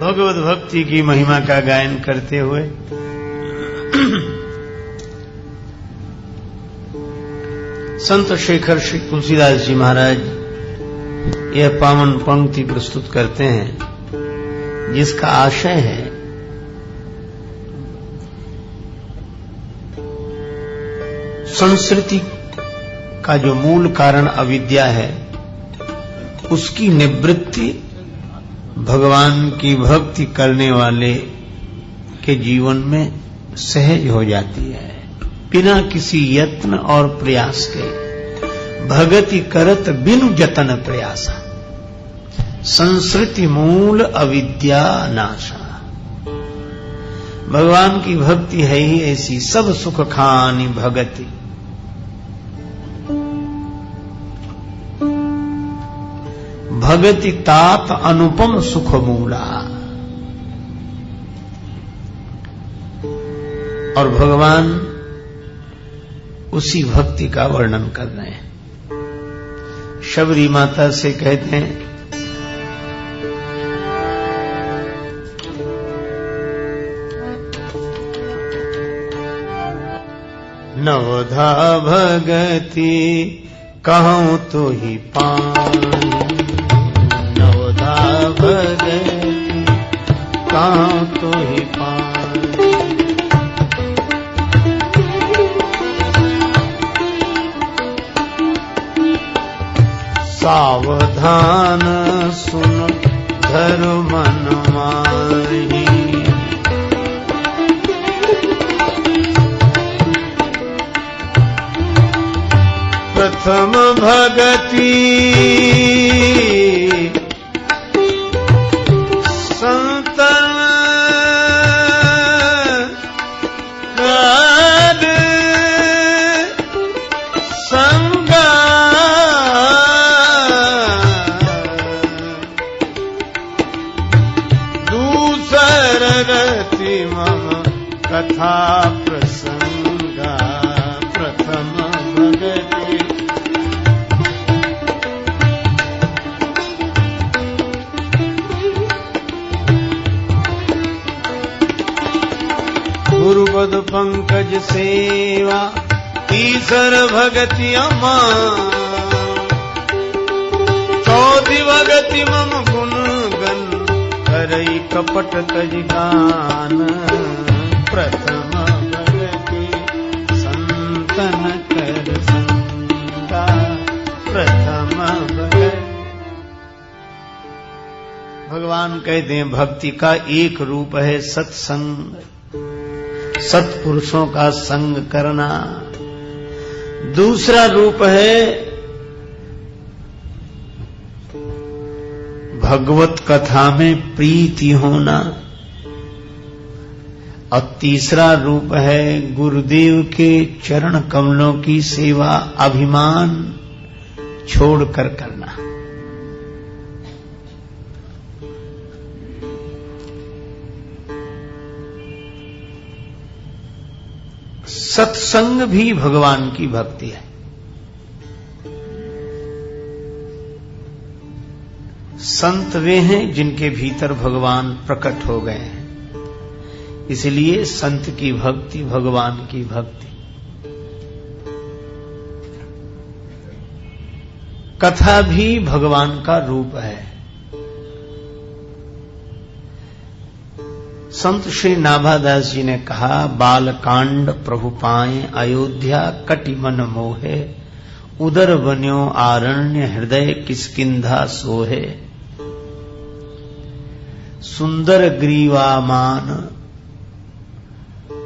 भगवत भक्ति की महिमा का गायन करते हुए संत शेखर श्री तुलसीदास जी महाराज यह पावन पंक्ति प्रस्तुत करते हैं, जिसका आशय है संस्कृति का जो मूल कारण अविद्या है, उसकी निवृत्ति भगवान की भक्ति करने वाले के जीवन में सहज हो जाती है, बिना किसी यत्न और प्रयास के। भगति करत बिनु जतन प्रयासा, संस्कृति मूल अविद्या नाशा। भगवान की भक्ति है ही ऐसी, सब सुख खानी भगति। भगति तात अनुपम सुख मूला। और भगवान उसी भक्ति का वर्णन कर रहे हैं। शबरी माता से कहते हैं, नवधा भगति कहूं तो ही पानी, नवधा भगति कहूं तो ही पानी। सावधान सुन धर मन माही, प्रथम भगति संतन कर संगा, दूसर रति मम कथा प्रसंगा। प्रथम भगति गुरुपद पंकज सेवा, तीसर भगति अमान, चौथी भगति मम गुण गन करई कपट तज गान। प्रथम भगति संतन कर संगा, प्रथम भगति। भगवान कहते हैं भक्ति का एक रूप है सत्संग, सत्पुरुषों का संग करना। दूसरा रूप है भगवत कथा में प्रीति होना, और तीसरा रूप है गुरुदेव के चरण कमलों की सेवा अभिमान छोड़कर करना। सत्संग भी भगवान की भक्ति है। संत वे हैं जिनके भीतर भगवान प्रकट हो गए हैं, इसलिए संत की भक्ति भगवान की भक्ति। कथा भी भगवान का रूप है। संत श्री नाभादास जी ने कहा, बालकांड प्रभु पाए अयोध्या कटि मन मोहे, उदर बन्यो आरण्य हृदय किष्किंधा सोहे। सुंदर ग्रीवामान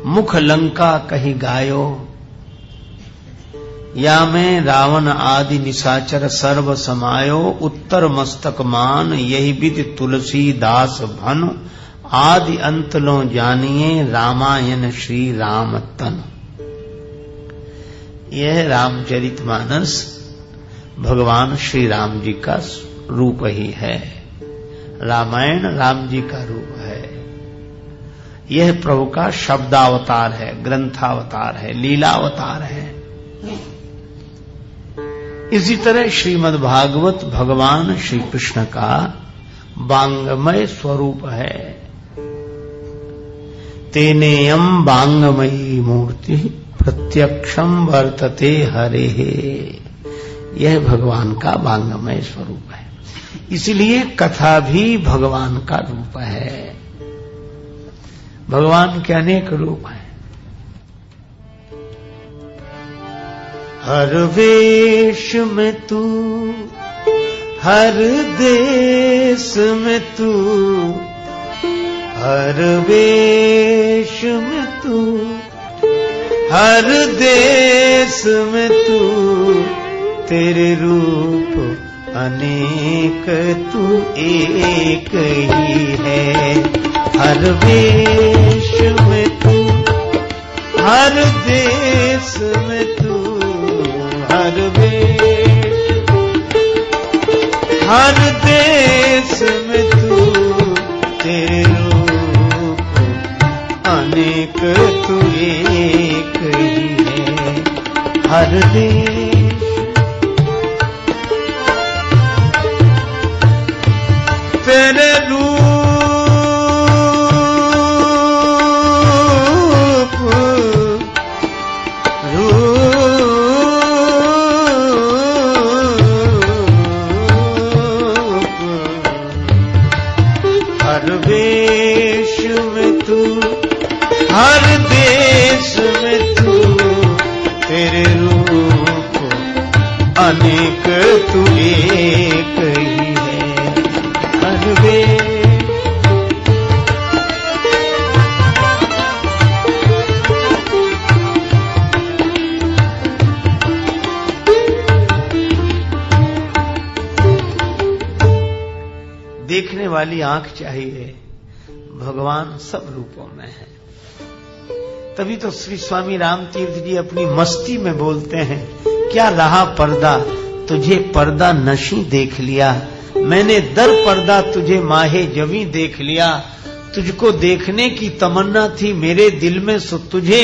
मुख लंका कही गायो, या में रावण आदि निशाचर सर्व समायो। उत्तर मस्तक मान यही विधि तुलसी दास भन, आदि अंत लो जानिए रामायण श्री राम तन। यह रामचरितमानस भगवान श्री राम जी का रूप ही है। रामायण राम जी का रूप है। यह प्रभु का शब्दावतार है, ग्रंथावतार है, लीलावतार है। इसी तरह श्रीमद् भागवत भगवान श्री कृष्ण का बांगमय स्वरूप है। तेनेयम बांगमयी मूर्ति प्रत्यक्षम वर्तते हरेः। यह भगवान का बांगमय स्वरूप है। इसलिए कथा भी भगवान का रूप है। भगवान के अनेक रूप हैं। हर वेश में तू, हर देश में तू, हर वेश में तू, हर देश में तू, तेरे रूप अनेक तू एक ही है। हर वेश में तू, हर देश में तू, हर वेश, हर देश में तू, तेरे रूप अनेक तू एक ही है। हर देश तेरे रूप हर वेश में तू, हर देश में तू, तेरे रूप अनेक तू एक ही है। हर वेश देखने वाली आंख चाहिए। भगवान सब रूपों में है। तभी तो श्री स्वामी राम तीर्थ जी अपनी मस्ती में बोलते हैं, क्या रहा पर्दा तुझे पर्दा नशी देख लिया, मैंने दर पर्दा तुझे माहे जवी देख लिया। तुझको देखने की तमन्ना थी मेरे दिल में, सो तुझे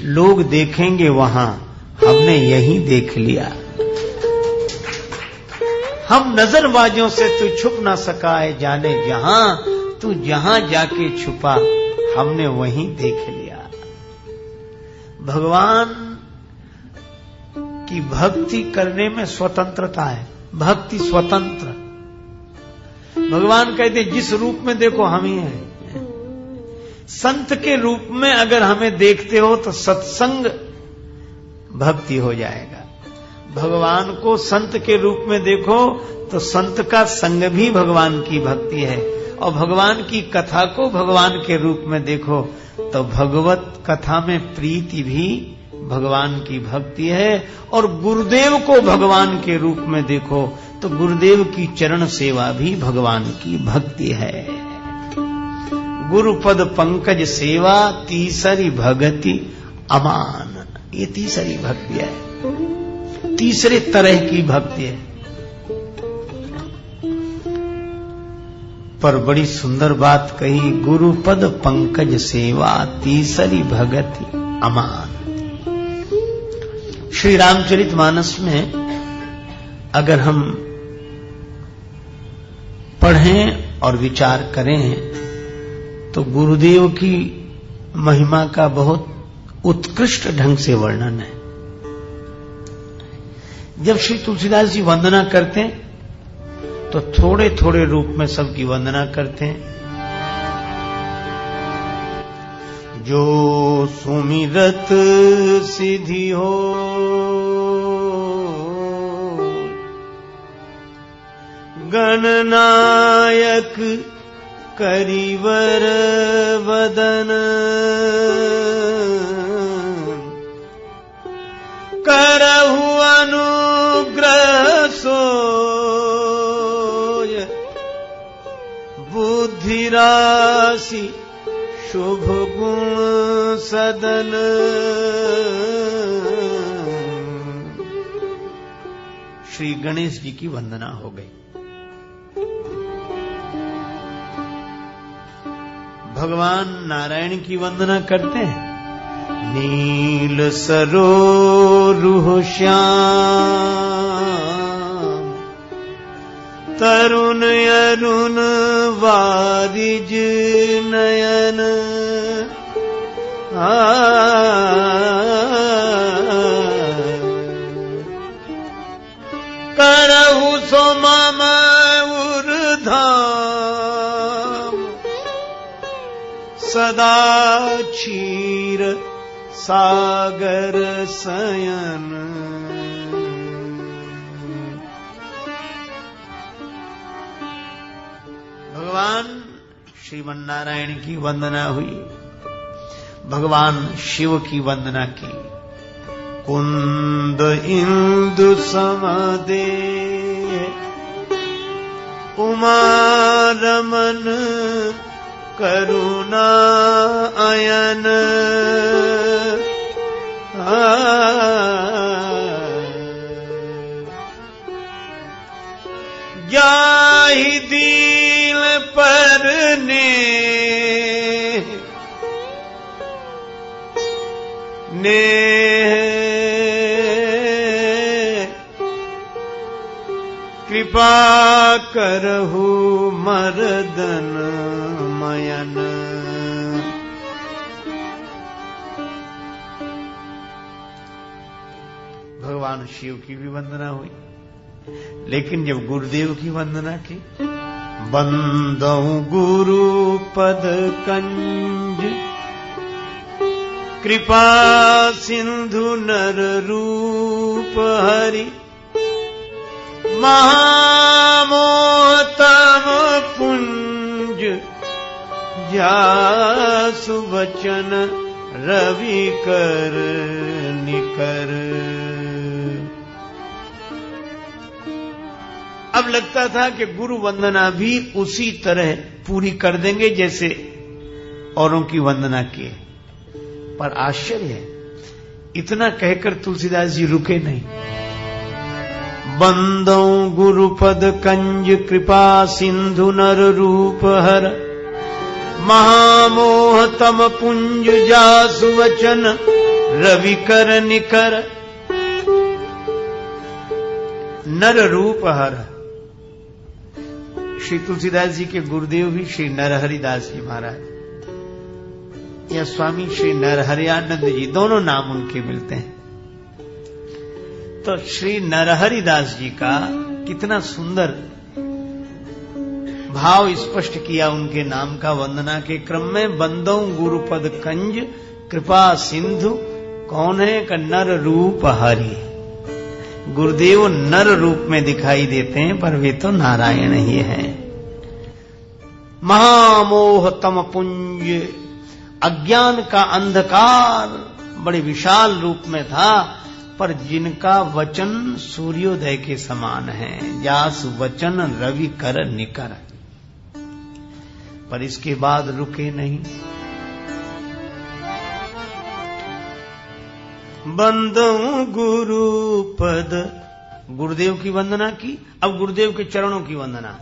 लोग देखेंगे वहां, हमने यही देख लिया। हम नजरबाजों से तू छुप ना सका है जाने जहां, तू जहां जाके छुपा हमने वहीं देख लिया। भगवान की भक्ति करने में स्वतंत्रता है। भक्ति स्वतंत्र। भगवान कहते जिस रूप में देखो हम ही हैं। संत के रूप में अगर हमें देखते हो तो सत्संग भक्ति हो जाएगा। भगवान को संत के रूप में देखो तो संत का संग भी भगवान की भक्ति है, और भगवान की कथा को भगवान के रूप में देखो तो भगवत कथा में प्रीति भी भगवान की भक्ति है। और गुरुदेव को भगवान के रूप में देखो तो गुरुदेव की चरण सेवा भी भगवान की भक्ति है। गुरुपद पंकज सेवा तीसरी भगति अमान, ये तीसरी भक्ति है, तीसरे तरह की भक्ति है। पर बड़ी सुंदर बात कही, गुरुपद पंकज सेवा तीसरी भगति अमान। श्री रामचरितमानस में अगर हम पढ़ें और विचार करें तो गुरुदेव की महिमा का बहुत उत्कृष्ट ढंग से वर्णन है। जब श्री तुलसीदास जी वंदना करते हैं तो थोड़े थोड़े रूप में सबकी वंदना करते हैं। जो सुमिरत सिद्धि हो, गणनायक करिवर वदन, करहु अनुग्रह सोय, बुद्धि राशि शुभ गुण सदन। श्री गणेश जी की वंदना हो गई। भगवान नारायण की वंदना करते हैं। नील सरोरुह श्याम, तरुण अरुण वारिज नयन करहु सो मम उर्धाम सदा क्षीर सागर शयन। भगवान श्रीमन्नारायण की वंदना हुई, भगवान शिव की वंदना की। कुंद इंदु समदे उमा रमन करुणा अयन जाहि दीन पर ने कृपा करहु मर्दन मयन। भगवान शिव की भी वंदना हुई, लेकिन जब गुरुदेव की वंदना की, बंदहु गुरु पद कंज कृपा सिंधु नर रूप हरि महामोहतम पुंज जासु वचन रवि कर निकर। अब लगता था कि गुरु वंदना भी उसी तरह पूरी कर देंगे जैसे औरों की वंदना की, पर आश्चर्य है, इतना कहकर तुलसीदास जी रुके नहीं। बंदो गुरुपद कंज कृपा सिंधु नर रूप हर महामोह तम पुंज जासु वचन रवि कर निकर। नर रूप हर, श्री तुलसीदास जी के गुरुदेव भी श्री नरहरिदास जी महाराज या स्वामी श्री नरहरियानंद जी, दोनों नाम उनके मिलते हैं। तो श्री नरहरिदास जी का कितना सुंदर भाव स्पष्ट किया उनके नाम का वंदना के क्रम में। बंदो गुरुपद कंज कृपा सिंधु, कौन है का नर रूप हरि। गुरुदेव नर रूप में दिखाई देते हैं, पर वे तो नारायण ही हैं। महामोह तम पुंज, अज्ञान का अंधकार बड़े विशाल रूप में था, पर जिनका वचन सूर्योदय के समान है। जासु वचन रवि कर निकर। पर इसके बाद रुके नहीं। बंदो गुरु पद, गुरुदेव की वंदना की, अब गुरुदेव के चरणों की वंदना।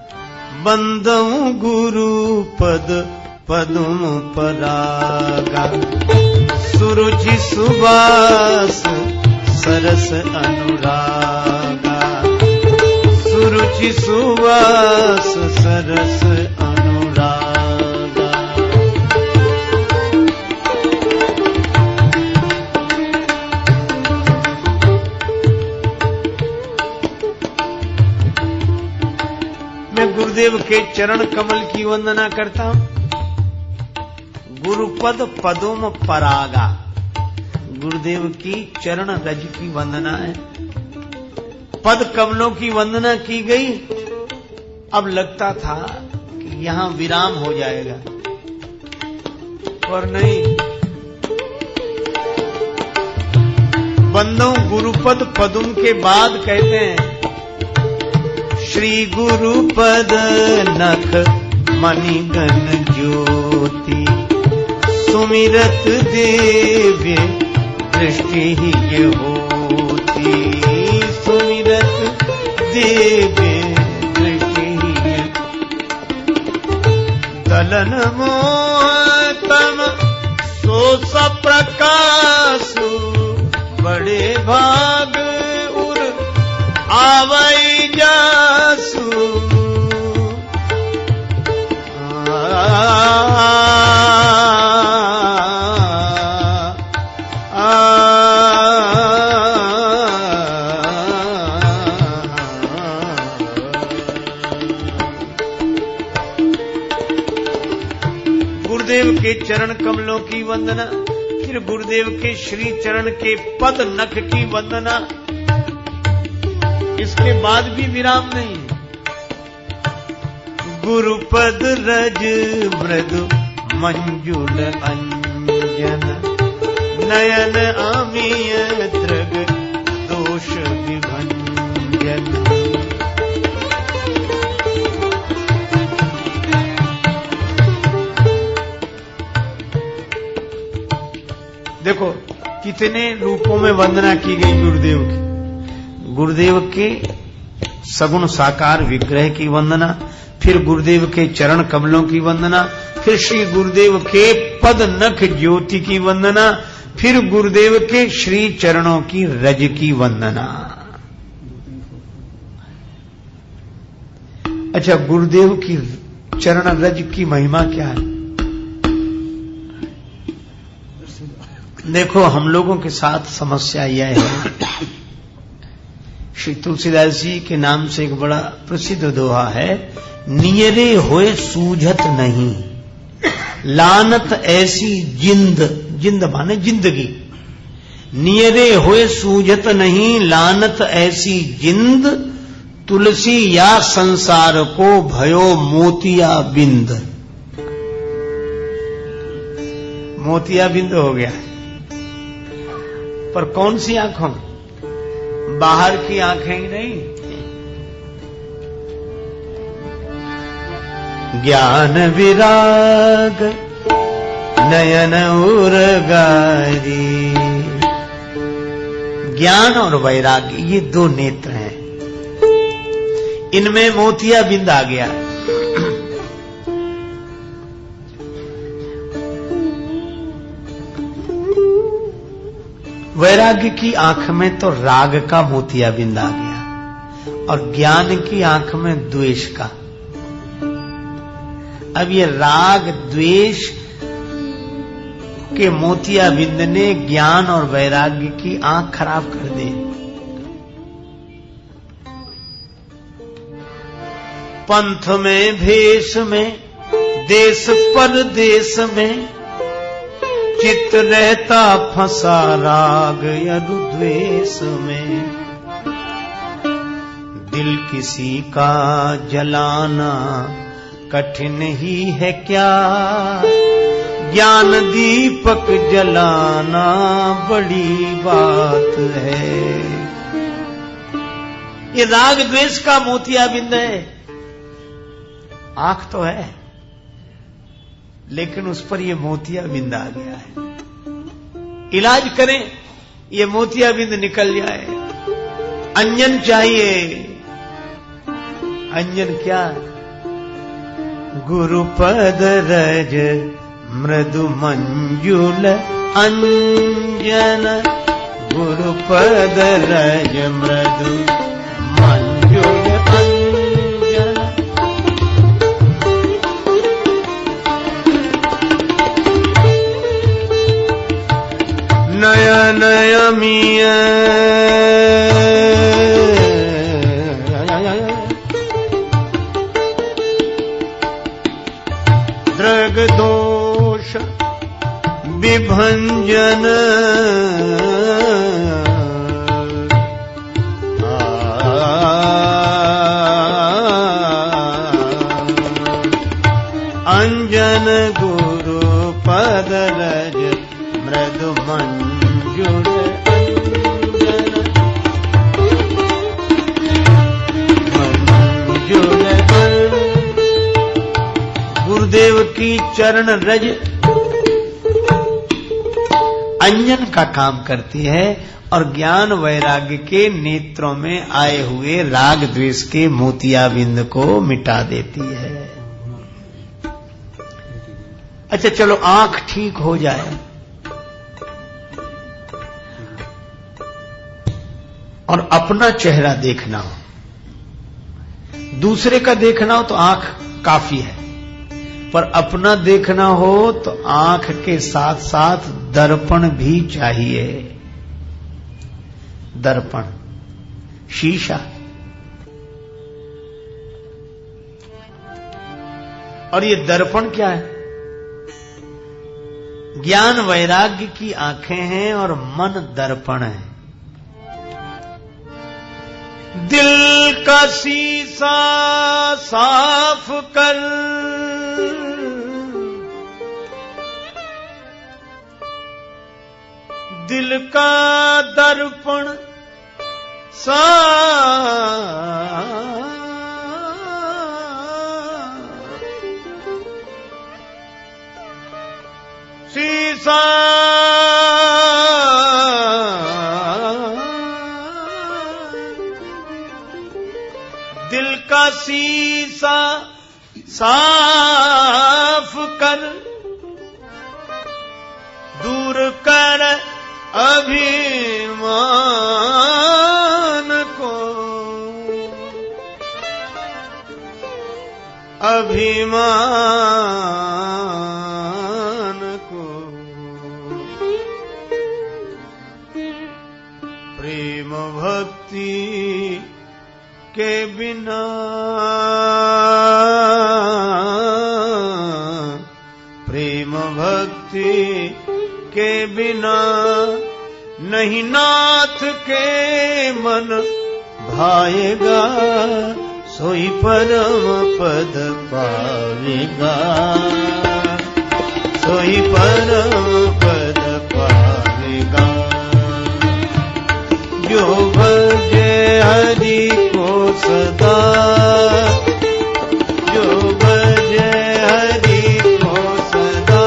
बंदो गुरु पद पदुम परागा सुरुचि सुबास सरस अनुरागा। सुरुचि सुबास सरस अनुरागा। मैं गुरुदेव के चरण कमल की वंदना करता हूं। गुरुपद पदुम परागा, गुरुदेव की चरण रज की वंदना है। पद कमलों की वंदना की गई। अब लगता था कि यहां विराम हो जाएगा, पर नहीं। बंदो गुरुपद पदुम के बाद कहते हैं श्री गुरुपद नख मणिगण ज्योति सुमिरत देव्य दृष्टि ही ये होती। सुमिरत देव्य दृष्टि ही ये। दलन मोहतम सो सप्रकाशु बड़े भाग उर आवई जासु। गुरुदेव के चरण कमलों की वंदना, फिर गुरुदेव के श्री चरण के पद नख की वंदना। इसके बाद भी विराम नहीं। गुरुपद रज मृदु मंजुल अंजन, नयन आमीय दृग दोष विभंजन। देखो कितने रूपों में वंदना की गई गुरुदेव की। गुरुदेव के सगुण साकार विग्रह की वंदना, फिर गुरुदेव के चरण कमलों की वंदना, फिर श्री गुरुदेव के पद नख ज्योति की वंदना, फिर गुरुदेव के श्री चरणों की रज की वंदना। अच्छा, गुरुदेव की चरण रज की महिमा क्या है? देखो, हम लोगों के साथ समस्या यह है, श्री तुलसीदास जी के नाम से एक बड़ा प्रसिद्ध दोहा है, नियरे होए सूझत नहीं, लानत ऐसी जिंद, जिंद माने जिंदगी, नियरे होए सूझत नहीं, लानत ऐसी जिंद, तुलसी या संसार को भयो मोतिया बिंद। मोतिया बिंद हो गया, पर कौन सी आंखों? बाहर की आंखें ही नहीं। ज्ञान विराग नयन उर्गारी, ज्ञान और वैराग्य ये दो नेत्र हैं, इनमें मोतिया बिंद आ गया। वैराग्य की आंख में तो राग का मोतिया बिंद आ गया, और ज्ञान की आंख में द्वेष का। अब ये राग द्वेष के मोतिया बिंद ने ज्ञान और वैराग्य की आंख खराब कर दी। पंथ में भेष में देश परदेश में, चित्त रहता फंसा राग यदुद्वेष में। दिल किसी का जलाना कठिन ही है क्या, ज्ञान दीपक जलाना बड़ी बात है। ये राग द्वेष का मोतिया बिंद है। आंख तो है, लेकिन उस पर ये मोतिया बिंद आ गया है। इलाज करें, ये मोतिया बिंद निकल जाए। अंजन चाहिए। अंजन क्या? गुरुपद रज मृदु मंजुल अंजन, गुरुपद रज मृदु मंजुल अंजन। नयन अमीय दृग दोष विभंजन, अंजन गुरु पद रज मृदु मंजुल अंजन, मंजुल गुरुदेव की चरण रज अंजन का काम करती है और ज्ञान वैराग्य के नेत्रों में आए हुए राग द्वेष के मोतिया बिंद को मिटा देती है। अच्छा चलो, आंख ठीक हो जाए और अपना चेहरा देखना हो, दूसरे का देखना हो तो आंख काफी है, पर अपना देखना हो तो आंख के साथ साथ दर्पण भी चाहिए। दर्पण, शीशा। और ये दर्पण क्या है? ज्ञान वैराग्य की आंखें हैं और मन दर्पण है। दिल का शीशा साफ कर, दिल का दर्पण शीशा दिल का शीशा साफ कर, दूर कर अभिमान को, अभिमान को। प्रेम भक्ति के बिना, प्रेम भक्ति के बिना नहीं नाथ के मन भाएगा, सोई परम पद पावेगा, सोई परम पद पावेगा। जो भजे हरि को सदा, जो भजे हरि को सदा,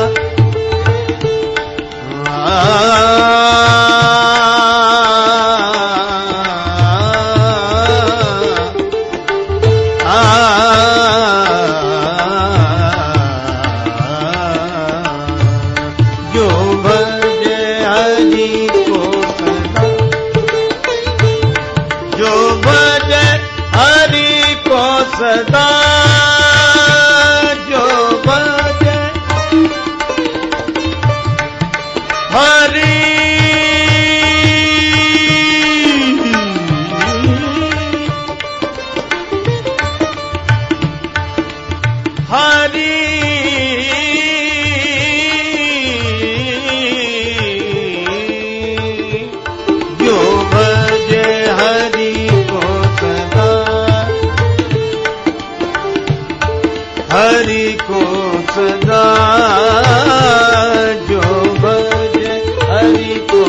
सदा जो बजे हरि, हरि जो बजे हरि को सदा, हरि को सदा जो भजे हरि को,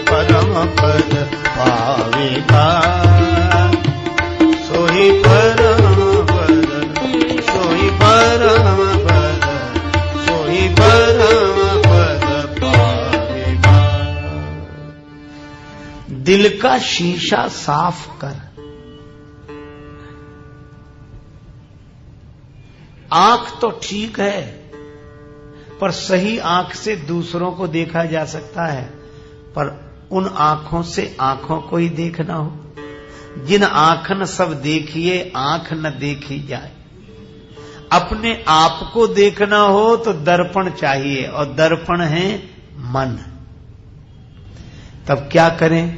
परम पद पावेगा, सोई परम पद, सोई परम पद, सोई परम पद पावेगा। दिल का शीशा साफ कर, आंख तो ठीक है पर सही आंख से दूसरों को देखा जा सकता है, पर उन आंखों से आंखों को ही देखना हो। जिन आंखन सब देखिए आंख न देखी जाए। अपने आप को देखना हो तो दर्पण चाहिए, और दर्पण है मन। तब क्या करें?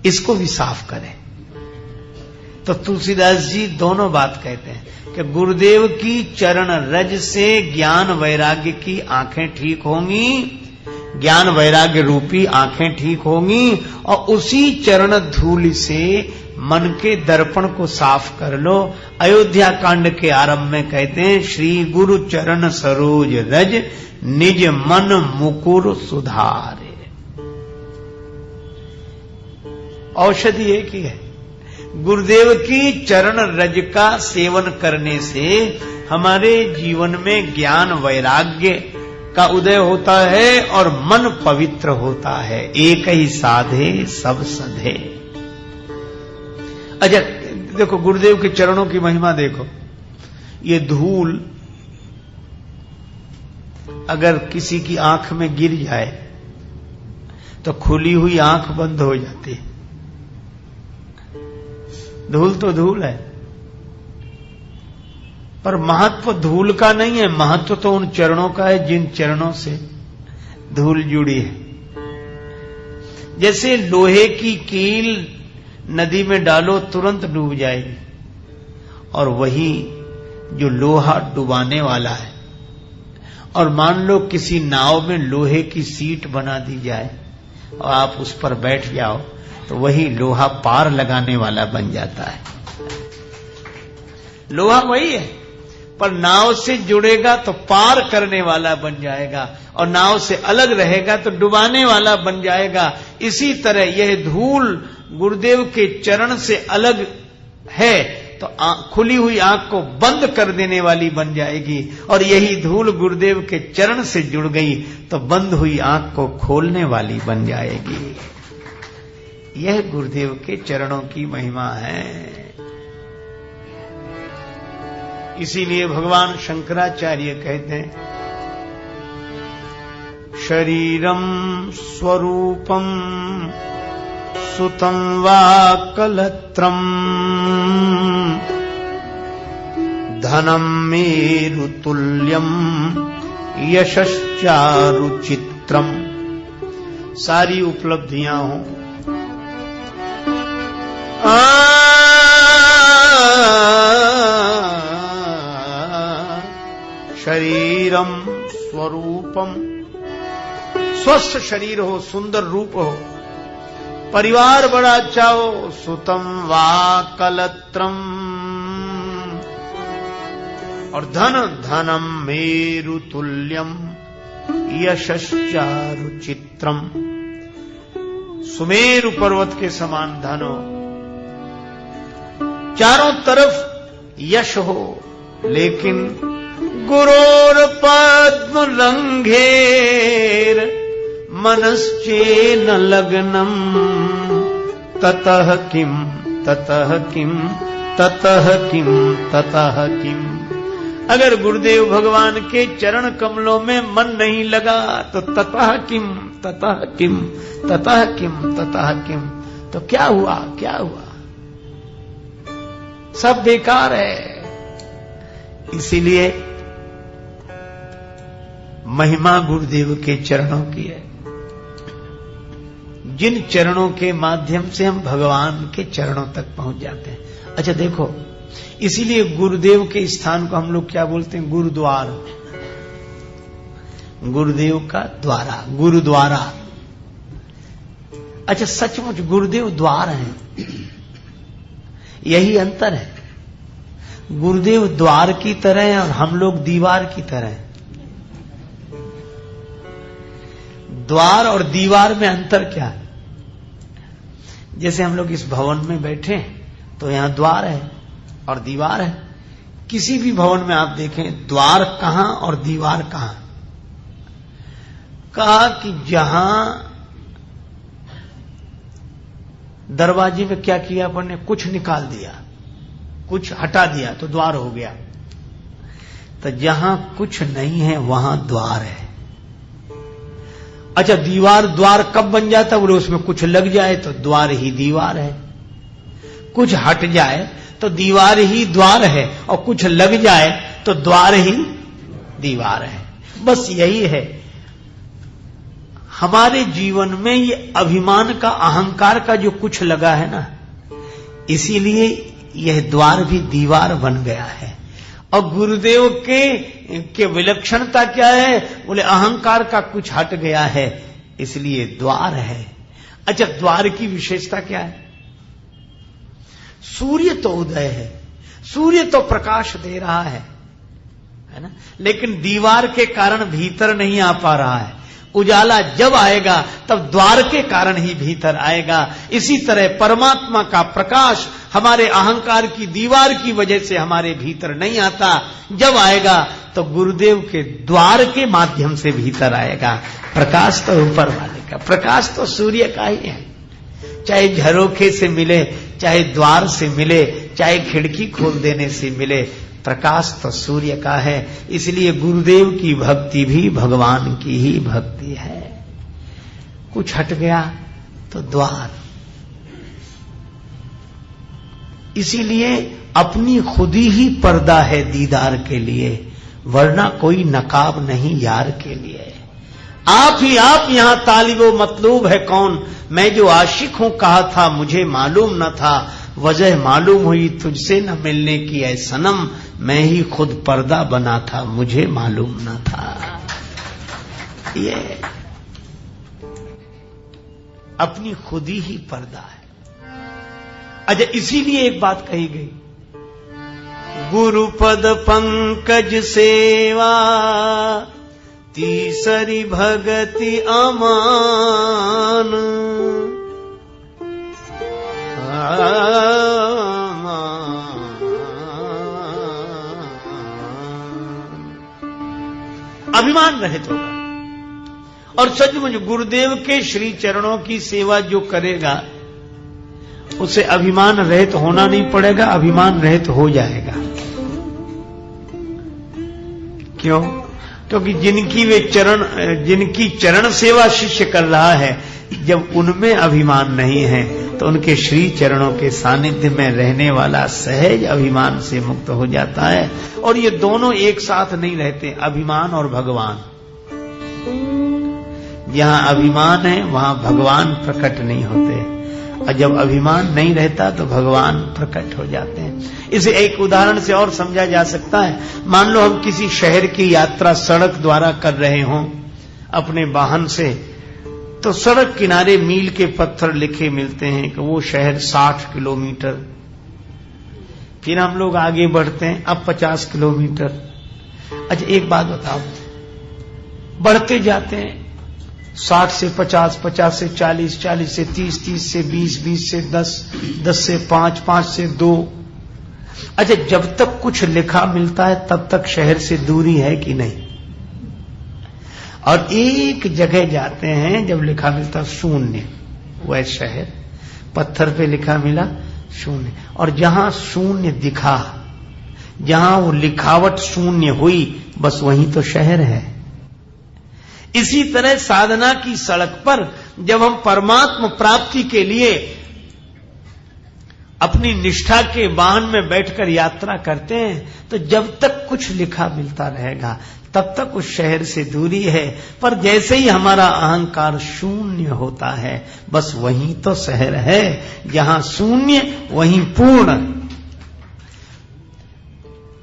इसको भी साफ करें। तो तुलसीदास जी दोनों बात कहते हैं कि गुरुदेव की चरण रज से ज्ञान वैराग्य की आंखें ठीक होंगी, ज्ञान वैराग्य रूपी आंखें ठीक होंगी, और उसी चरण धूल से मन के दर्पण को साफ कर लो। अयोध्या कांड के आरंभ में कहते हैं, श्री गुरु चरण सरोज रज निज मन मुकुर सुधारे। औषधि एक ही है। गुरुदेव की चरण रज का सेवन करने से हमारे जीवन में ज्ञान वैराग्य का उदय होता है और मन पवित्र होता है। एक ही साधे सब सधे। अच्छा देखो, गुरुदेव के चरणों की महिमा देखो। ये धूल अगर किसी की आंख में गिर जाए तो खुली हुई आंख बंद हो जाती है। धूल तो धूल है, पर महत्व धूल का नहीं है, महत्व तो उन चरणों का है जिन चरणों से धूल जुड़ी है। जैसे लोहे की कील नदी में डालो तुरंत डूब जाएगी, और वही जो लोहा डुबाने वाला है। और मान लो किसी नाव में लोहे की सीट बना दी जाए और आप उस पर बैठ जाओ तो वही लोहा पार लगाने वाला बन जाता है। लोहा वही है, पर नाव से जुड़ेगा तो पार करने वाला बन जाएगा और नाव से अलग रहेगा तो डुबाने वाला बन जाएगा। इसी तरह यह धूल गुरुदेव के चरण से अलग है तो खुली हुई आंख को बंद कर देने वाली बन जाएगी, और यही धूल गुरुदेव के चरण से जुड़ गई तो बंद हुई आंख को खोलने वाली बन जाएगी। यह गुरुदेव के चरणों की महिमा है। इसीलिए भगवान शंकराचार्य कहते हैं, शरीरम स्वरूपम सुतं वा कलत्रम धनम मेरुतुल्यम यशश्चारुचित्रम। सारी उपलब्धियां हों, शरीरम स्वरूपम, स्वस्थ शरीर हो, सुंदर रूप हो, परिवार बड़ा अच्छा हो, सुतम वा कलत्रम, और धनम मेरुतुल्यम यशश्चारुचित्रम, सुमेरु पर्वत के समान धन हो, चारों तरफ यश हो, लेकिन गुरोर पद्म रंघेर मनश्चेन लग्नम ततः किम ततः किम ततः किम ततः किम। अगर गुरुदेव भगवान के चरण कमलों में मन नहीं लगा तो ततः किम ततः किम ततः किम ततः किम, तो क्या हुआ, क्या हुआ, सब बेकार है। इसीलिए महिमा गुरुदेव के चरणों की है, जिन चरणों के माध्यम से हम भगवान के चरणों तक पहुंच जाते हैं। अच्छा देखो, इसीलिए गुरुदेव के स्थान को हम लोग क्या बोलते हैं, गुरुद्वार, गुरुदेव का द्वारा, गुरुद्वारा। अच्छा सचमुच गुरुदेव द्वार हैं, यही अंतर है। गुरुदेव द्वार की तरह है और हम लोग दीवार की तरह हैं। द्वार और दीवार में अंतर क्या है? जैसे हम लोग इस भवन में बैठे हैं तो यहां द्वार है और दीवार है। किसी भी भवन में आप देखें द्वार कहां और दीवार कहां। कहा कि जहां दरवाजे में क्या किया अपन ने, कुछ निकाल दिया, कुछ हटा दिया तो द्वार हो गया। तो जहां कुछ नहीं है वहां द्वार है। अच्छा दीवार द्वार कब बन जाता, बोले उसमें कुछ लग जाए तो द्वार ही दीवार है, कुछ हट जाए तो दीवार ही द्वार है, और कुछ लग जाए तो द्वार ही दीवार है। बस यही है हमारे जीवन में, ये अभिमान का, अहंकार का जो कुछ लगा है ना, इसीलिए यह द्वार भी दीवार बन गया है। और गुरुदेव के विलक्षणता क्या है, बोले अहंकार का कुछ हट गया है इसलिए द्वार है। अच्छा द्वार की विशेषता क्या है? सूर्य तो उदय है, सूर्य तो प्रकाश दे रहा है ना, लेकिन दीवार के कारण भीतर नहीं आ पा रहा है। उजाला जब आएगा तब द्वार के कारण ही भीतर आएगा। इसी तरह परमात्मा का प्रकाश हमारे अहंकार की दीवार की वजह से हमारे भीतर नहीं आता, जब आएगा तो गुरुदेव के द्वार के माध्यम से भीतर आएगा। प्रकाश तो ऊपर वाले का, प्रकाश तो सूर्य का ही है, चाहे झरोखे से मिले, चाहे द्वार से मिले, चाहे खिड़की खोल देने से मिले, प्रकाश तो सूर्य का है। इसलिए गुरुदेव की भक्ति भी भगवान की ही भक्ति है। कुछ हट गया तो द्वार। इसीलिए अपनी खुदी ही पर्दा है दीदार के लिए, वरना कोई नकाब नहीं यार के लिए। आप ही आप यहां तालिबो मतलूब है कौन, मैं जो आशिक हूं कहा था मुझे मालूम न था, वजह मालूम हुई तुझसे न मिलने की ऐ सनम, मैं ही खुद पर्दा बना था मुझे मालूम न था। ये अपनी खुदी ही पर्दा है। अच्छा, इसीलिए एक बात कही गई, गुरुपद पंकज सेवा तीसरी भगति अमान, अभिमान रहित होगा। और सचमुच गुरुदेव के श्री चरणों की सेवा जो करेगा उसे अभिमान रहित होना नहीं पड़ेगा, अभिमान रहित हो जाएगा। क्यों? क्योंकि जिनकी चरण सेवा शिष्य कर रहा है, जब उनमें अभिमान नहीं है तो उनके श्री चरणों के सानिध्य में रहने वाला सहज अभिमान से मुक्त हो जाता है। और ये दोनों एक साथ नहीं रहते, अभिमान और भगवान। जहां अभिमान है वहां भगवान प्रकट नहीं होते, और जब अभिमान नहीं रहता तो भगवान प्रकट हो जाते हैं। इसे एक उदाहरण से और समझा जा सकता है। मान लो हम किसी शहर की यात्रा सड़क द्वारा कर रहे हों अपने वाहन से, तो सड़क किनारे मील के पत्थर लिखे मिलते हैं कि वो शहर 60 किलोमीटर। फिर हम लोग आगे बढ़ते हैं, अब 50 किलोमीटर। अच्छा, एक बात बताओ, बढ़ते जाते हैं 60 से 50, 50 से 40, 40 से 30, 30 से 20, 20 से 10, 10 से 5, 5 से 2। अच्छा, जब तक कुछ लिखा मिलता है तब तक शहर से दूरी है कि नहीं? और एक जगह जाते हैं जब लिखा मिलता शून्य, वह शहर, पत्थर पे लिखा मिला शून्य, और जहां शून्य दिखा, जहां वो लिखावट शून्य हुई, बस वहीं तो शहर है। इसी तरह साधना की सड़क पर जब हम परमात्मा प्राप्ति के लिए अपनी निष्ठा के वाहन में बैठकर यात्रा करते हैं, तो जब तक कुछ लिखा मिलता रहेगा तब तक उस शहर से दूरी है। पर जैसे ही हमारा अहंकार शून्य होता है, बस वहीं तो शहर है। जहां शून्य वहीं पूर्ण।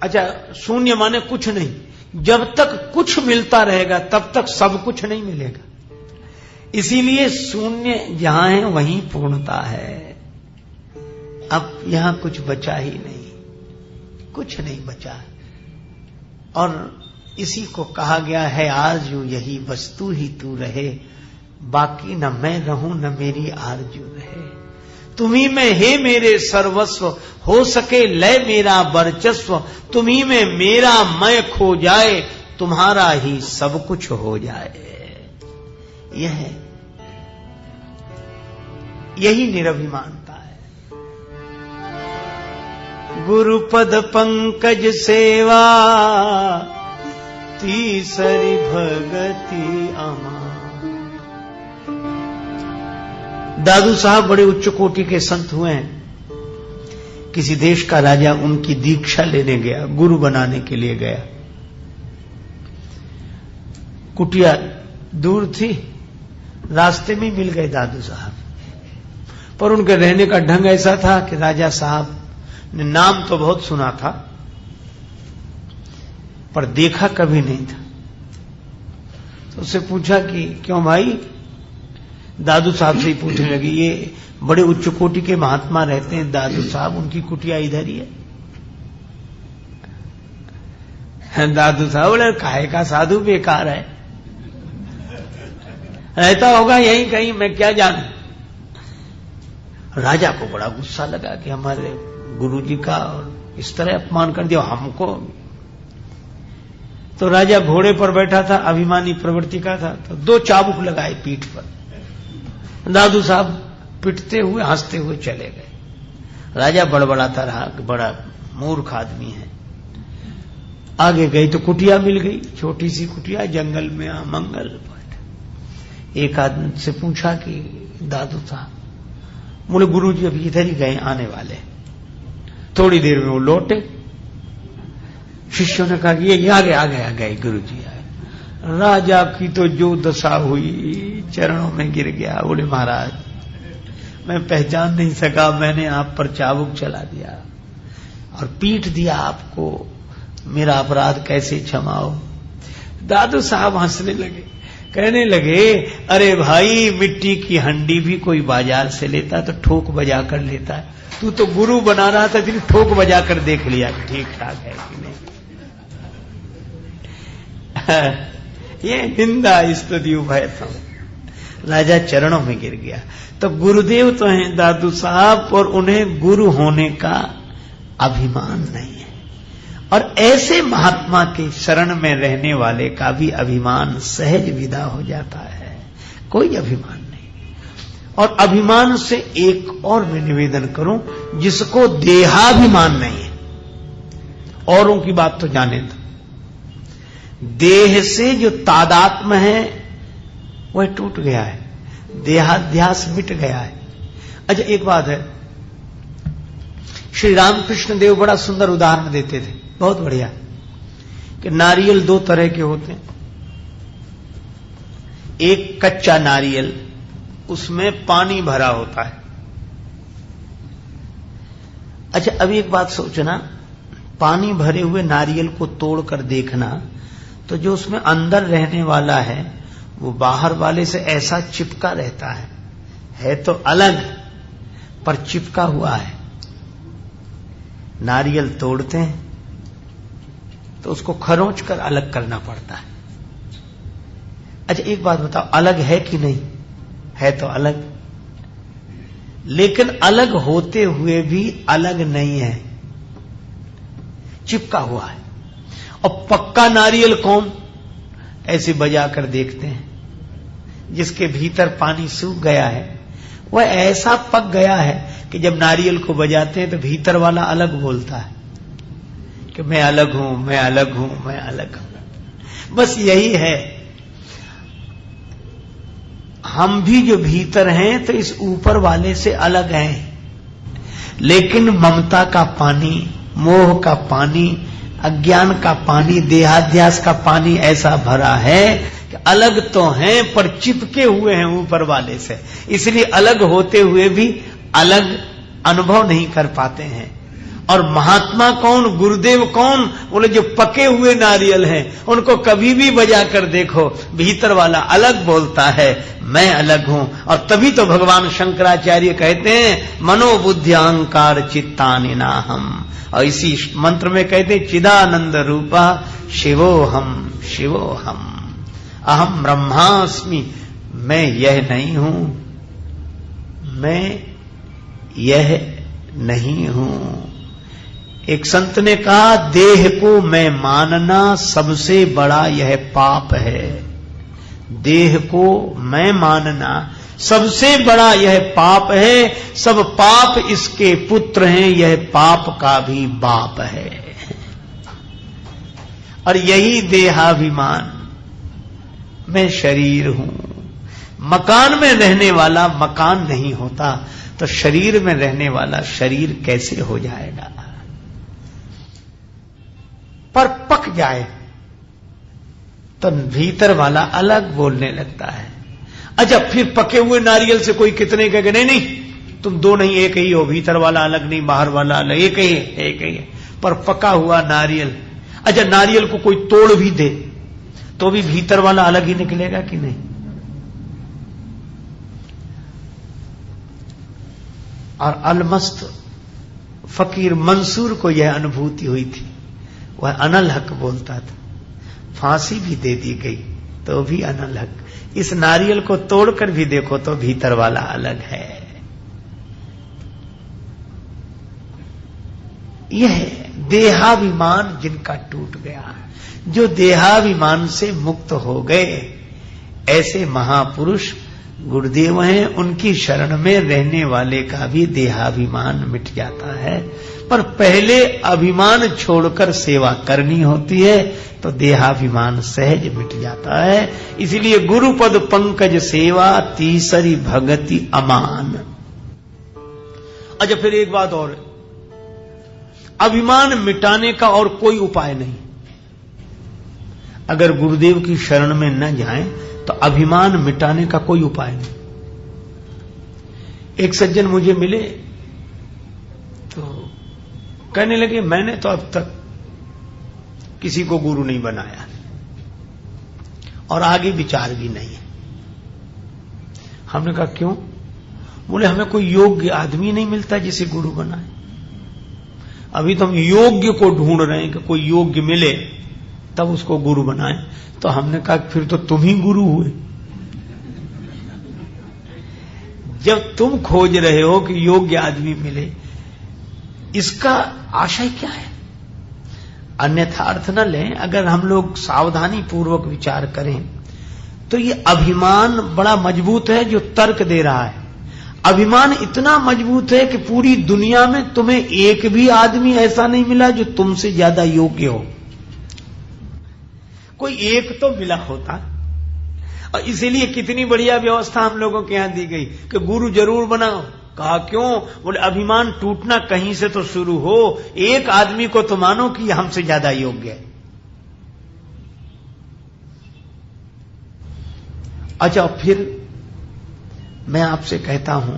अच्छा, शून्य माने कुछ नहीं। जब तक कुछ मिलता रहेगा तब तक सब कुछ नहीं मिलेगा। इसीलिए शून्य जहां है वहीं पूर्णता है। अब यहां कुछ बचा ही नहीं, कुछ नहीं बचा। और इसी को कहा गया है, आरजू यही वस्तु ही तू रहे, बाकी न मैं रहूं न मेरी आरजू रहे। तुम्ही में हे मेरे सर्वस्व, हो सके लय मेरा वर्चस्व। तुम्ही में मेरा मैं खो जाए, तुम्हारा ही सब कुछ हो जाए। यही निरभिमानता है। गुरुपद पंकज सेवा तीसरी भगति अमा। दादू साहब बड़े उच्च कोटि के संत हुए हैं। किसी देश का राजा उनकी दीक्षा लेने गया, गुरु बनाने के लिए गया। कुटिया दूर थी, रास्ते में मिल गए दादू साहब, पर उनके रहने का ढंग ऐसा था कि राजा साहब ने नाम तो बहुत सुना था पर देखा कभी नहीं था। तो उससे पूछा कि क्यों भाई? दादू साहब से ही पूछने लगी। ये बड़े उच्च कोटि के महात्मा रहते हैं दादू साहब, उनकी कुटिया इधर ही है। दादू साहब बोले, काहे का साधु बेकार है, रहता होगा यहीं कहीं, मैं क्या जानूं। राजा को बड़ा गुस्सा लगा कि हमारे गुरुजी का और इस तरह अपमान कर दिया हमको। तो राजा घोड़े पर बैठा था, अभिमानी प्रवृत्ति का था, तो 2 चाबुक लगाए पीठ पर। दादू साहब पिटते हुए हंसते हुए चले गए। राजा बड़बड़ाता रहा कि बड़ा मूर्ख आदमी है। आगे गई तो कुटिया मिल गई, छोटी सी कुटिया जंगल में, मंगल। एक आदमी से पूछा कि दादू साहब, बोले गुरुजी अभी इधर ही गए, आने वाले। थोड़ी देर में वो लौटे। शिष्यों ने कहा कि ये आ गए गुरुजी आए। राजा की तो जो दशा हुई, चरणों में गिर गया। बोले महाराज मैं पहचान नहीं सका, मैंने आप पर चाबुक चला दिया और पीट दिया आपको, मेरा अपराध कैसे क्षमा हो। दादू साहब हंसने लगे, कहने लगे अरे भाई मिट्टी की हंडी भी कोई बाजार से लेता तो ठोक बजा कर लेता है, तू तो गुरु बना रहा था, तेरी ठोक बजा कर देख लिया कि ठीक ठाक है कि नहीं। ये निंदा स्तुति उभय था। राजा चरणों में गिर गया। तो गुरुदेव तो हैं दादू साहब, और उन्हें गुरु होने का अभिमान नहीं है। और ऐसे महात्मा के शरण में रहने वाले का भी अभिमान सहज विदा हो जाता है, कोई अभिमान नहीं। और अभिमान से एक और मैं निवेदन करूं, जिसको देहाभिमान नहीं है, औरों की बात तो जाने दो, देह से जो तादात्म्य है वह टूट गया है, देहाध्यास मिट गया है। अच्छा एक बात है, श्री रामकृष्ण देव बड़ा सुंदर उदाहरण देते थे, बहुत बढ़िया, कि नारियल दो तरह के होते हैं। एक कच्चा नारियल, उसमें पानी भरा होता है। अच्छा अब एक बात सोचना, पानी भरे हुए नारियल को तोड़कर देखना तो जो उसमें अंदर रहने वाला है वो बाहर वाले से ऐसा चिपका रहता है तो अलग पर चिपका हुआ है। नारियल तोड़ते हैं तो उसको खरोंच कर अलग करना पड़ता है। अच्छा एक बात बताओ, अलग है कि नहीं? है तो अलग, लेकिन अलग होते हुए भी अलग नहीं है, चिपका हुआ है। और पक्का नारियल कौन? ऐसे बजा कर देखते हैं, जिसके भीतर पानी सूख गया है, वह ऐसा पक गया है कि जब नारियल को बजाते हैं तो भीतर वाला अलग बोलता है कि मैं अलग हूं, मैं अलग हूं, मैं अलग हूं। बस यही है, हम भी जो भीतर हैं तो इस ऊपर वाले से अलग हैं, लेकिन ममता का पानी, मोह का पानी, अज्ञान का पानी, देहाध्यास का पानी ऐसा भरा है कि अलग तो हैं पर चिपके हुए हैं ऊपर वाले से, इसलिए अलग होते हुए भी अलग अनुभव नहीं कर पाते हैं। और महात्मा कौन, गुरुदेव कौन? बोले जो पके हुए नारियल हैं, उनको कभी भी बजा कर देखो, भीतर वाला अलग बोलता है, मैं अलग हूं। और तभी तो भगवान शंकराचार्य कहते हैं मनोबुद्धि अहंकार चित्तानि नाहम, और इसी मंत्र में कहते हैं चिदानंद रूपा शिवोहम शिवोहम, अहम ब्रह्मास्मि, मैं यह नहीं हूं, मैं यह नहीं हूं। एक संत ने कहा देह को मैं मानना सबसे बड़ा यह पाप है, देह को मैं मानना सबसे बड़ा यह पाप है, सब पाप इसके पुत्र हैं, यह पाप का भी बाप है। और यही देहाभिमान, मैं शरीर हूं। मकान में रहने वाला मकान नहीं होता तो शरीर में रहने वाला शरीर कैसे हो जाएगा? पर पक जाए तो भीतर वाला अलग बोलने लगता है। अच्छा फिर पके हुए नारियल से कोई कितने कहे नहीं नहीं तुम दो नहीं एक ही हो, भीतर वाला अलग नहीं, बाहर वाला अलग, एक ही है, एक ही है। पर पका हुआ नारियल, अच्छा नारियल को कोई तोड़ भी दे तो भी भीतर वाला अलग ही निकलेगा कि नहीं? और अलमस्त फकीर मंसूर को यह अनुभूति हुई थी, वह अनल हक बोलता था, फांसी भी दे दी गई तो भी अनल हक। इस नारियल को तोड़कर भी देखो तो भीतर वाला अलग है। यह देहाभिमान जिनका टूट गया, जो देहाभिमान से मुक्त हो गए, ऐसे महापुरुष गुरुदेव हैं, उनकी शरण में रहने वाले का भी देहाभिमान मिट जाता है। पर पहले अभिमान छोड़कर सेवा करनी होती है तो देहाभिमान सहज मिट जाता है। इसलिए गुरुपद पंकज सेवा तीसरी भगति अमान। अच्छा फिर एक बात और, अभिमान मिटाने का और कोई उपाय नहीं। अगर गुरुदेव की शरण में न जाएं तो अभिमान मिटाने का कोई उपाय नहीं। एक सज्जन मुझे मिले तो कहने लगे मैंने तो अब तक किसी को गुरु नहीं बनाया और आगे विचार भी नहीं है। हमने कहा क्यों? बोले हमें कोई योग्य आदमी नहीं मिलता जिसे गुरु बनाए। अभी तो हम योग्य को ढूंढ रहे हैं कि कोई योग्य मिले तब उसको गुरु बनाए। तो हमने कहा फिर तो तुम ही गुरु हुए। जब तुम खोज रहे हो कि योग्य आदमी मिले, इसका आशय क्या है? अन्यथा अर्थ न लें। अगर हम लोग सावधानी पूर्वक विचार करें तो ये अभिमान बड़ा मजबूत है जो तर्क दे रहा है। अभिमान इतना मजबूत है कि पूरी दुनिया में तुम्हें एक भी आदमी ऐसा नहीं मिला जो तुमसे ज्यादा योग्य हो। कोई एक तो मिला होता। और इसीलिए कितनी बढ़िया व्यवस्था हम लोगों के यहां दी गई कि गुरु जरूर बनाओ। कहा क्यों? बोले अभिमान टूटना कहीं से तो शुरू हो। एक आदमी को तो मानो कि हमसे ज्यादा योग्य है। अच्छा, फिर मैं आपसे कहता हूं,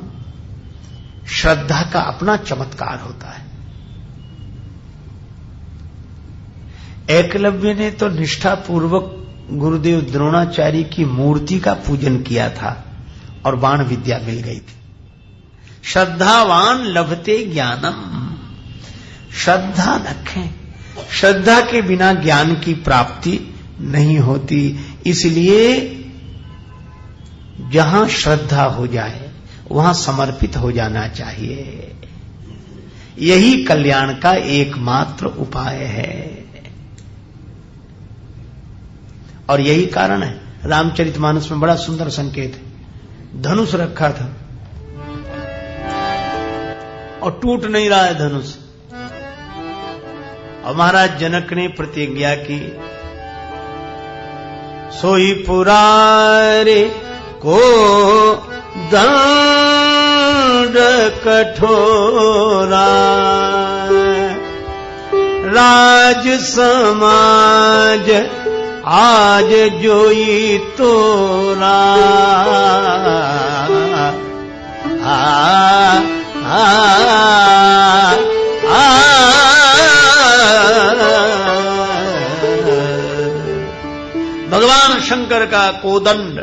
श्रद्धा का अपना चमत्कार होता है। एकलव्य ने तो निष्ठापूर्वक गुरुदेव द्रोणाचार्य की मूर्ति का पूजन किया था और बाण विद्या मिल गई थी। श्रद्धावान लभते ज्ञानम। श्रद्धा रखें। श्रद्धा के बिना ज्ञान की प्राप्ति नहीं होती। इसलिए जहां श्रद्धा हो जाए वहां समर्पित हो जाना चाहिए। यही कल्याण का एकमात्र उपाय है। और यही कारण है, रामचरितमानस में बड़ा सुंदर संकेत है। धनुष रखा था और टूट नहीं रहा है धनुष। और महाराज जनक ने प्रतिज्ञा की, सोई पुरारे को दंड कठोरा, राज समाज आज जोई तोरा। भगवान शंकर का कोदंड,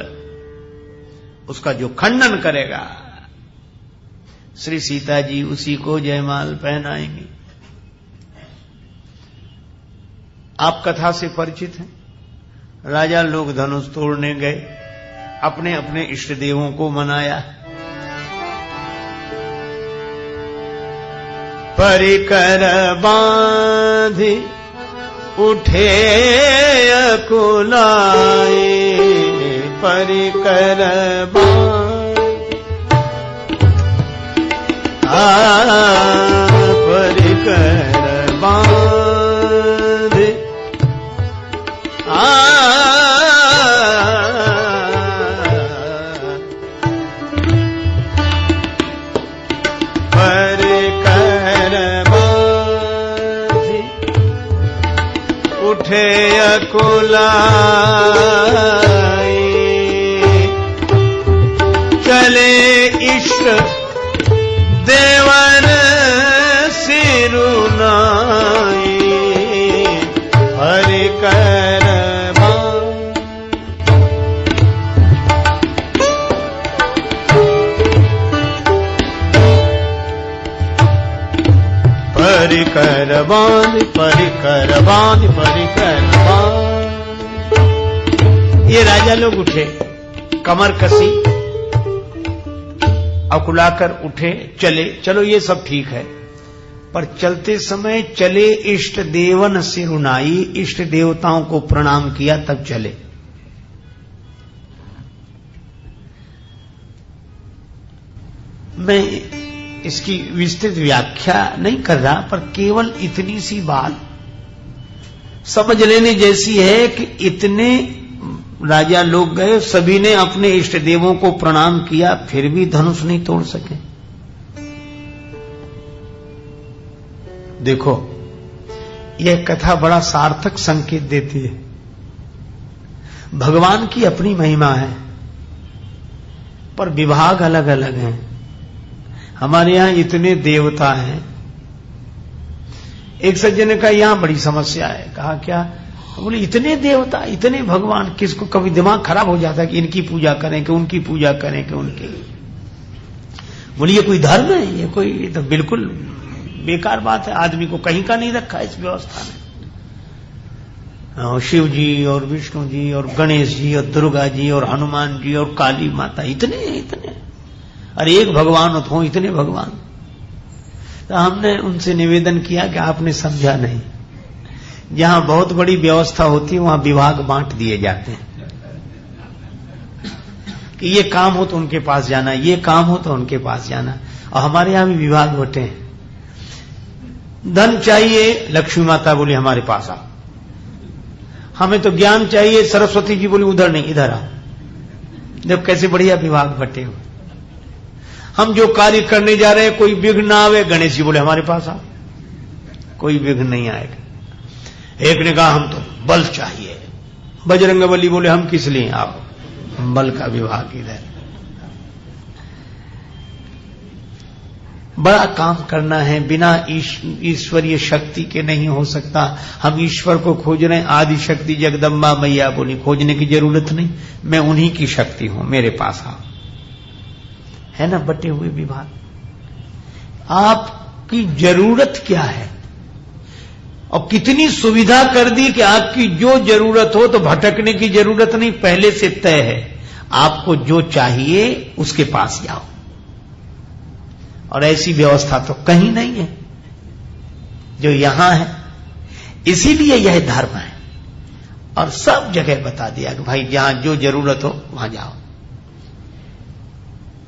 उसका जो खंडन करेगा, श्री सीता जी उसी को जयमाल पहनाएंगी। आप कथा से परिचित हैं। राजा लोग धनुष तोड़ने गए, अपने अपने इष्ट देवों को मनाया। परिकर बांधि उठे अकुलाए, परिकर परिकर बांधि उठे अकुलाए, चले इष्ट देवर सिरुनाए, हरि कर परिकर बांध, परिकर बांध, परिकर बांध। ये राजा लोग उठे, कमर कसी, अकुलाकर उठे, चले। चलो ये सब ठीक है, पर चलते समय चले इष्ट देवन सिरुनाई, इष्ट देवताओं को प्रणाम किया तब चले। मैं इसकी विस्तृत व्याख्या नहीं कर रहा, पर केवल इतनी सी बात समझ लेने जैसी है कि इतने राजा लोग गए, सभी ने अपने इष्ट देवों को प्रणाम किया, फिर भी धनुष नहीं तोड़ सके। देखो, यह कथा बड़ा सार्थक संकेत देती है। भगवान की अपनी महिमा है, पर विभाग अलग अलग हैं। हमारे यहां इतने देवता हैं। एक सज्जन ने कहा यहां बड़ी समस्या है। कहा क्या? बोले इतने देवता, इतने भगवान, किसको कभी दिमाग खराब हो जाता है कि इनकी पूजा करें कि उनकी पूजा करें कि उनकी। बोले ये कोई धर्म है? ये कोई तो बिल्कुल बेकार बात है। आदमी को कहीं का नहीं रखा इस व्यवस्था में। शिव जी और विष्णु जी और गणेश जी और दुर्गा जी और हनुमान जी और काली माता, इतने इतने, अरे एक भगवान हो, इतने भगवान। तो हमने उनसे निवेदन किया कि आपने समझा नहीं, जहां बहुत बड़ी व्यवस्था होती है वहां विभाग बांट दिए जाते हैं कि ये काम हो तो उनके पास जाना, ये काम हो तो उनके पास जाना। और हमारे यहां भी विभाग बटे हैं। धन चाहिए, लक्ष्मी माता बोली हमारे पास आओ। हमें तो ज्ञान चाहिए, सरस्वती जी बोली उधर नहीं इधर आओ। जब कैसे बढ़िया विभाग बटे हुए। हम जो कार्य करने जा रहे हैं कोई विघ्न ना आवे, गणेश जी बोले हमारे पास आओ, कोई विघ्न नहीं आएगा। एक ने कहा हम तो बल चाहिए, बजरंगबली बोले हम किस लिए, आप बल का विभाग इधर। बड़ा काम करना है, बिना ईश्वरीय शक्ति के नहीं हो सकता। हम ईश्वर को खोज रहे हैं, आदि शक्ति जगदम्बा मैया बोली खोजने की जरूरत नहीं, मैं उन्हीं की शक्ति हूं, मेरे पास आओ। है ना बटे हुए विभाग। आपकी जरूरत क्या है और कितनी सुविधा कर दी कि आपकी जो जरूरत हो तो भटकने की जरूरत नहीं, पहले से तय है। आपको जो चाहिए उसके पास जाओ। और ऐसी व्यवस्था तो कहीं नहीं है जो यहां है। इसीलिए यह धर्म है। और सब जगह बता दिया कि भाई जहां जो जरूरत हो वहां जाओ।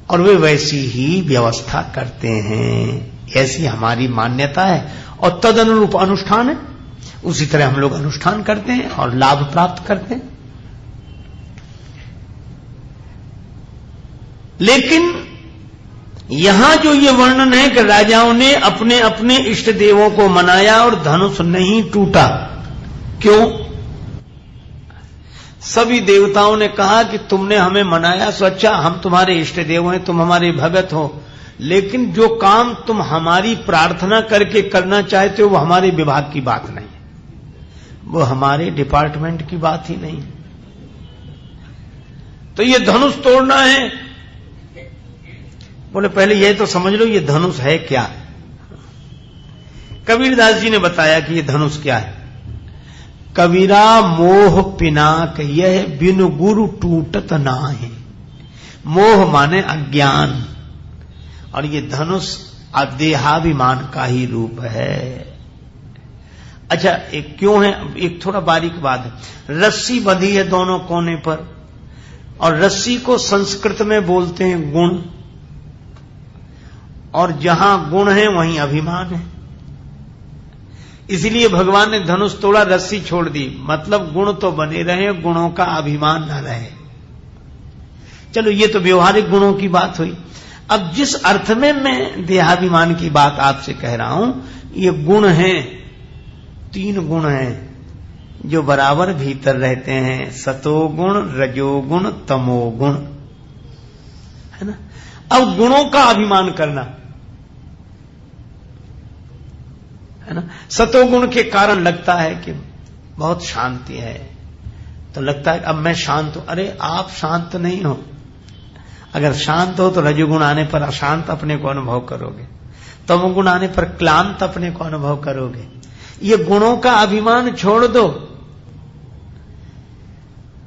और वे वैसी ही व्यवस्था करते हैं, ऐसी हमारी मान्यता है और तदनुरूप अनुष्ठान है। उसी तरह हम लोग अनुष्ठान करते हैं और लाभ प्राप्त करते हैं। लेकिन यहां जो ये वर्णन है कि राजाओं ने अपने अपने इष्ट देवों को मनाया और धनुष नहीं टूटा, क्यों? सभी देवताओं ने कहा कि तुमने हमें मनाया सो अच्छा, हम तुम्हारे इष्ट देव हैं, तुम हमारे भगत हो, लेकिन जो काम तुम हमारी प्रार्थना करके करना चाहते हो वो हमारे विभाग की बात नहीं, वो हमारे डिपार्टमेंट की बात ही नहीं। तो ये धनुष तोड़ना है। बोले पहले ये तो समझ लो ये धनुष है क्या। कबीरदास जी ने बताया कि ये धनुष क्या है। कबीरा मोह पिनाक यह बिनु गुरु टूटत नाहि। मोह माने अज्ञान, और ये धनुष देहाभिमान का ही रूप है। अच्छा एक क्यों है, एक थोड़ा बारीक बात है। रस्सी बंधी है दोनों कोने पर, और रस्सी को संस्कृत में बोलते हैं गुण, और जहां गुण है वहीं अभिमान है। इसलिए भगवान ने धनुष तोड़ा, रस्सी छोड़ दी, मतलब गुण तो बने रहे, गुणों का अभिमान न रहे। चलो ये तो व्यवहारिक गुणों की बात हुई। अब जिस अर्थ में मैं देहाभिमान की बात आपसे कह रहा हूं, ये गुण हैं, 3 गुण हैं जो बराबर भीतर रहते हैं, सतोगुण, रजोगुण, तमोगुण, है ना। अब गुणों का अभिमान करना, है ना। सतोगुण के कारण लगता है कि बहुत शांति है, तो लगता है अब मैं शांत हूं। अरे आप शांत नहीं हो। अगर शांत हो तो रजोगुण आने पर अशांत अपने को अनुभव करोगे, तमोगुण आने पर क्लांत अपने को अनुभव करोगे। ये गुणों का अभिमान छोड़ दो।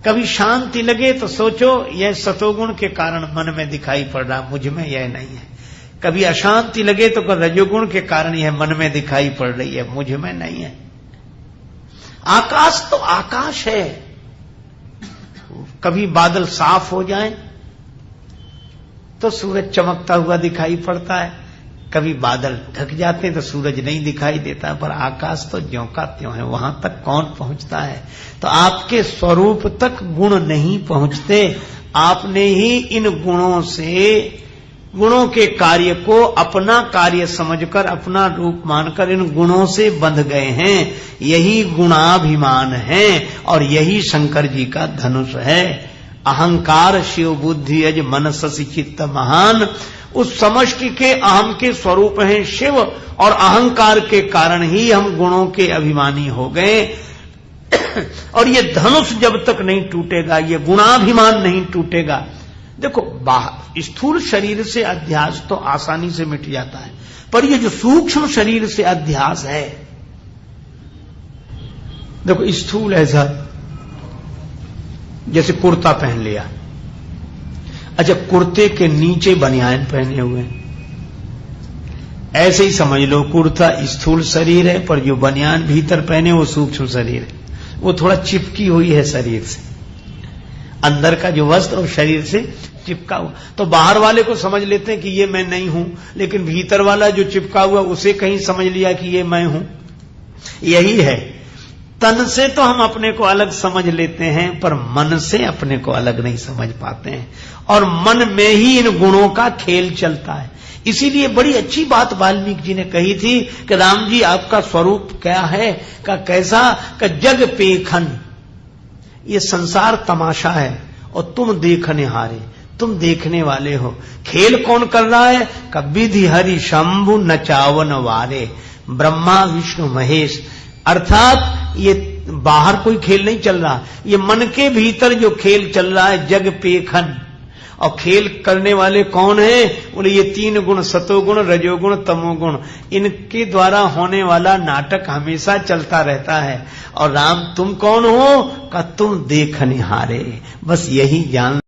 कभी शांति लगे तो सोचो यह सतोगुण के कारण मन में दिखाई पड़ रहा, मुझ में यह नहीं है। कभी अशांति लगे तो रजोगुण के कारण यह मन में दिखाई पड़ रही है, मुझ में नहीं है। आकाश तो आकाश है। कभी बादल साफ हो जाए तो सूरज चमकता हुआ दिखाई पड़ता है, कभी बादल ढक जाते हैं तो सूरज नहीं दिखाई देता, पर आकाश तो ज्यों का त्यों है। वहां तक कौन पहुंचता है? तो आपके स्वरूप तक गुण नहीं पहुंचते। आपने ही इन गुणों से गुणों के कार्य को अपना कार्य समझकर, अपना रूप मानकर इन गुणों से बंध गए हैं। यही गुणाभिमान है और यही शंकर जी का धनुष है। अहंकार शिव बुद्धि अज मनसि चित्त महान। उस समष्टि के अहम के स्वरूप हैं शिव, और अहंकार के कारण ही हम गुणों के अभिमानी हो गए। और ये धनुष जब तक नहीं टूटेगा, ये गुणाभिमान नहीं टूटेगा। देखो, स्थूल शरीर से अध्यास तो आसानी से मिट जाता है, पर ये जो सूक्ष्म शरीर से अध्यास है, देखो स्थूल ऐसा जैसे कुर्ता पहन लिया, अच्छा कुर्ते के नीचे बनियान पहने हुए, ऐसे ही समझ लो कुर्ता स्थूल शरीर है, पर जो बनियान भीतर पहने वो सूक्ष्म शरीर है। वो थोड़ा चिपकी हुई है शरीर से, अंदर का जो वस्त्र और शरीर से चिपका हुआ। तो बाहर वाले को समझ लेते हैं कि ये मैं नहीं हूं, लेकिन भीतर वाला जो चिपका हुआ उसे कहीं समझ लिया कि ये मैं हूं। यही है, तन से तो हम अपने को अलग समझ लेते हैं, पर मन से अपने को अलग नहीं समझ पाते हैं, और मन में ही इन गुणों का खेल चलता है। इसीलिए बड़ी अच्छी बात वाल्मीकि जी ने कही थी कि राम जी आपका स्वरूप क्या है, का कैसा, का जग पेखन, ये संसार तमाशा है और तुम देखने हारे, तुम देखने वाले हो। खेल कौन कर रहा है, का विधि हरि शंभु नचावन वारे, ब्रह्मा विष्णु महेश। अर्थात ये बाहर कोई खेल नहीं चल रहा, ये मन के भीतर जो खेल चल रहा है जग पेखन। और खेल करने वाले कौन है, बोले ये तीन गुण, सतोगुण रजोगुण तमोगुण, इनके द्वारा होने वाला नाटक हमेशा चलता रहता है। और राम तुम कौन हो, का तुम देखने हारे, बस यही जान